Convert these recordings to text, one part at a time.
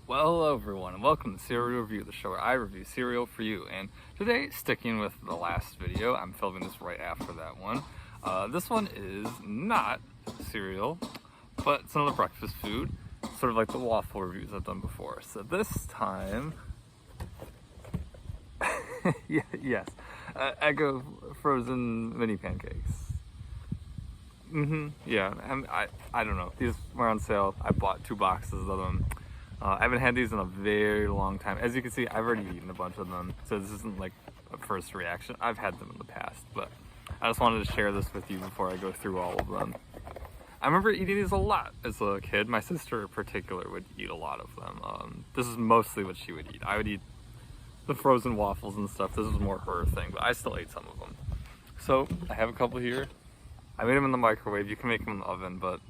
Well, hello everyone, and welcome to Cereal Review, the show where I review cereal for you. And today, sticking with the last video, I'm filming this right after that one. This one is not cereal, but it's another breakfast food, sort of like the waffle reviews I've done before. So this time, yes, Eggo frozen mini pancakes. Yeah, I don't know. These were on sale. I bought 2 boxes of them. I haven't had these in a very long time. As you can see, I've already eaten a bunch of them, so this isn't like a first reaction. I've had them in the past, but I just wanted to share this with you before I go through all of them. I remember eating these a lot as a kid. My sister in particular would eat a lot of them. This is mostly what she would eat. I would eat the frozen waffles and stuff. This was more her thing, but I still ate some of them. So I have a couple here. I made them in the microwave. You can make them in the oven, but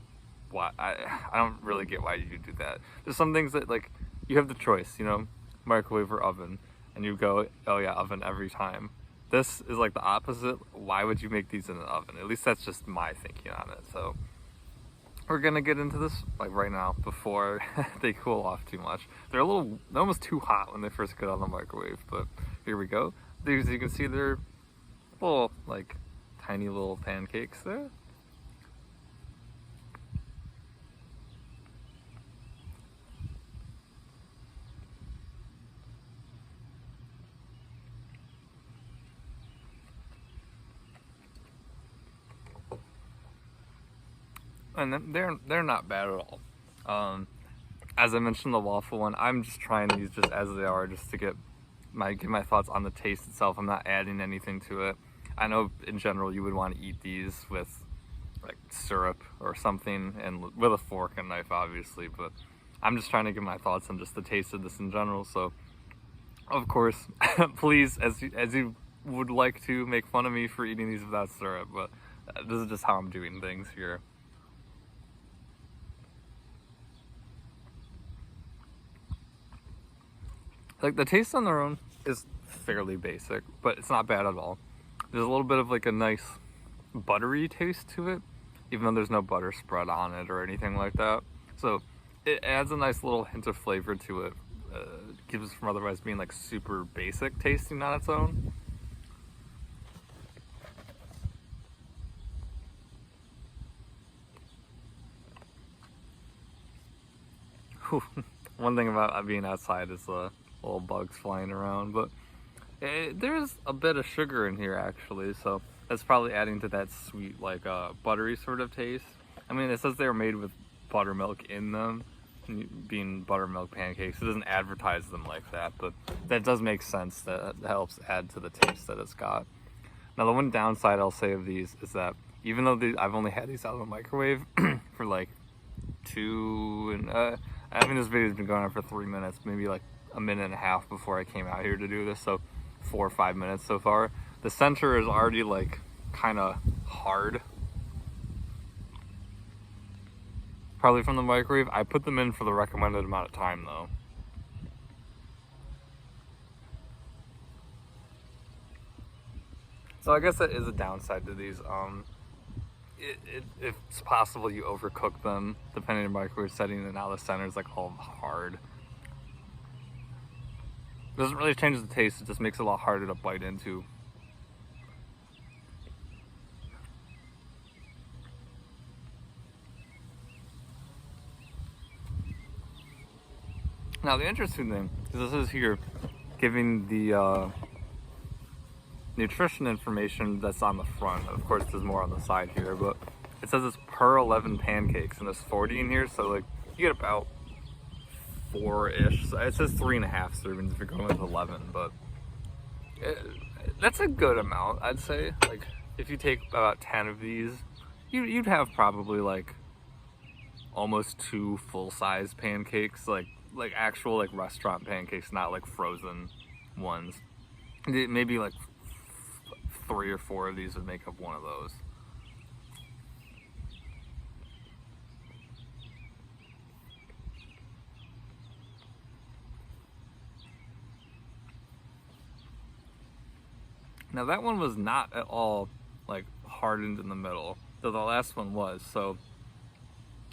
why? I don't really get why you do that. There's some things that, like, you have the choice, you know, microwave or oven, and you go, oh yeah, oven every time. This is like the opposite. Why would you make these in an oven? At least that's just my thinking on it. So we're gonna get into this like right now before they cool off too much. They're almost too hot when they first get out of the microwave, but here we go. These, you can see, they're little, like, tiny little pancakes there. And they're not bad at all. As I mentioned, the waffle one, I'm just trying these just as they are, just to get my thoughts on the taste itself. I'm not adding anything to it. I know in general you would want to eat these with like syrup or something, and with a fork and knife, obviously. But I'm just trying to get my thoughts on just the taste of this in general. So, of course, please, as you would like to make fun of me for eating these without syrup, but this is just how I'm doing things here. Like, the taste on their own is fairly basic, but it's not bad at all. There's a little bit of like a nice buttery taste to it, even though there's no butter spread on it or anything like that. So it adds a nice little hint of flavor to it. Keeps it from otherwise being like super basic tasting on its own. Whew. One thing about being outside is the little bugs flying around, but there's a bit of sugar in here actually, so that's probably adding to that sweet, like buttery sort of taste. I mean, it says they were made with buttermilk in them, being buttermilk pancakes. It doesn't advertise them like that, but that does make sense. That helps add to the taste that it's got. Now, the one downside I'll say of these is that even though I've only had these out of the microwave for like I mean, this video's been going on for 3 minutes, maybe like a minute and a half before I came out here to do this, so 4 or 5 minutes so far. The center is already like kind of hard, probably from the microwave. I put them in for the recommended amount of time though. So I guess that is a downside to these. It's possible you overcook them depending on the microwave setting, and now the center is like all hard. It doesn't really change the taste, it just makes it a lot harder to bite into. Now, the interesting thing is this is here giving the nutrition information that's on the front. Of course, there's more on the side here, but it says it's per 11 pancakes, and there's 40 in here, so like you get about 4-ish. So it says 3.5 servings if you're going with 11, but that's a good amount, I'd say. Like, if you take about 10 of these, you'd have probably like almost 2 full-size pancakes, like actual like restaurant pancakes, not like frozen ones. Maybe like 3 or 4 of these would make up one of those. Now, that one was not at all like hardened in the middle, though the last one was. So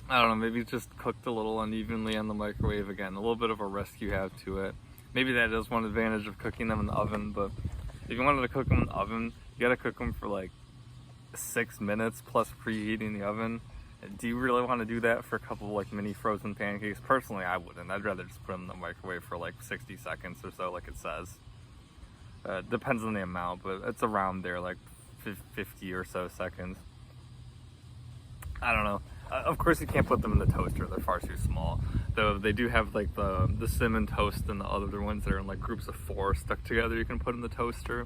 I don't know, maybe it's just cooked a little unevenly on the microwave again. A little bit of a risk you have to it. Maybe that is one advantage of cooking them in the oven, but if you wanted to cook them in the oven, you gotta cook them for like 6 minutes plus preheating the oven. Do you really want to do that for a couple of like mini frozen pancakes? Personally, I wouldn't. I'd rather just put them in the microwave for like 60 seconds or so, like it says. Depends on the amount, but it's around there, like 50 or so seconds. I don't know. Of course, you can't put them in the toaster; they're far too small. Though they do have like the cinnamon toast and the other ones that are in like groups of 4 stuck together. You can put in the toaster.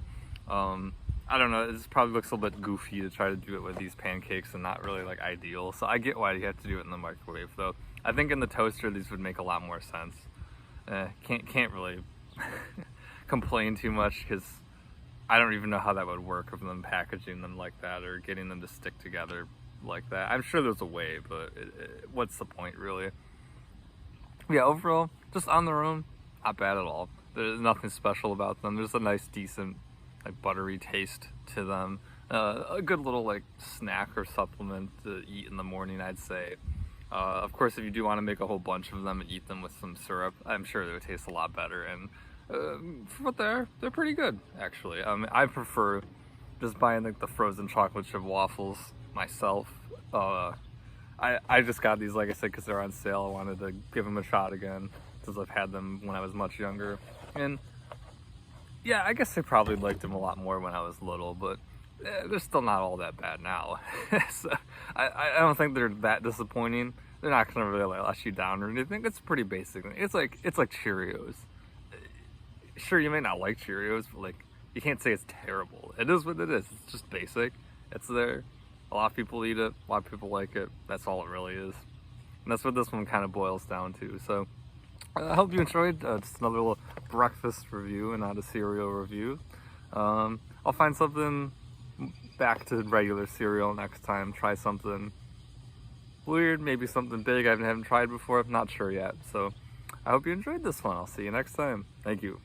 I don't know. It probably looks a little bit goofy to try to do it with these pancakes and not really like ideal. So I get why you have to do it in the microwave, though. I think in the toaster these would make a lot more sense. Can't really complain too much because I don't even know how that would work of them packaging them like that or getting them to stick together like that. I'm sure there's a way, but what's the point really? Yeah, overall, just on their own, not bad at all. There's nothing special about them. There's a nice, decent, like buttery taste to them. A good little like snack or supplement to eat in the morning, I'd say. Of course, if you do want to make a whole bunch of them and eat them with some syrup, I'm sure they would taste a lot better. And for what they're pretty good, actually. I prefer just buying like the frozen chocolate chip waffles myself. I just got these, like I said, because they're on sale. I wanted to give them a shot again since I've had them when I was much younger. And yeah, I guess I probably liked them a lot more when I was little, but they're still not all that bad now. So I don't think they're that disappointing. They're not gonna really let you down or anything. It's pretty basic. It's like Cheerios. Sure, you may not like Cheerios, but like you can't say it's terrible. It is what it is. It's just basic. It's there. A lot of people eat it. A lot of people like it. That's all it really is. And that's what this one kind of boils down to. So I hope you enjoyed just another little breakfast review and not a cereal review. I'll find something back to regular cereal next time. Try something weird, maybe something big I haven't tried before. I'm not sure yet. So I hope you enjoyed this one. I'll see you next time. Thank you.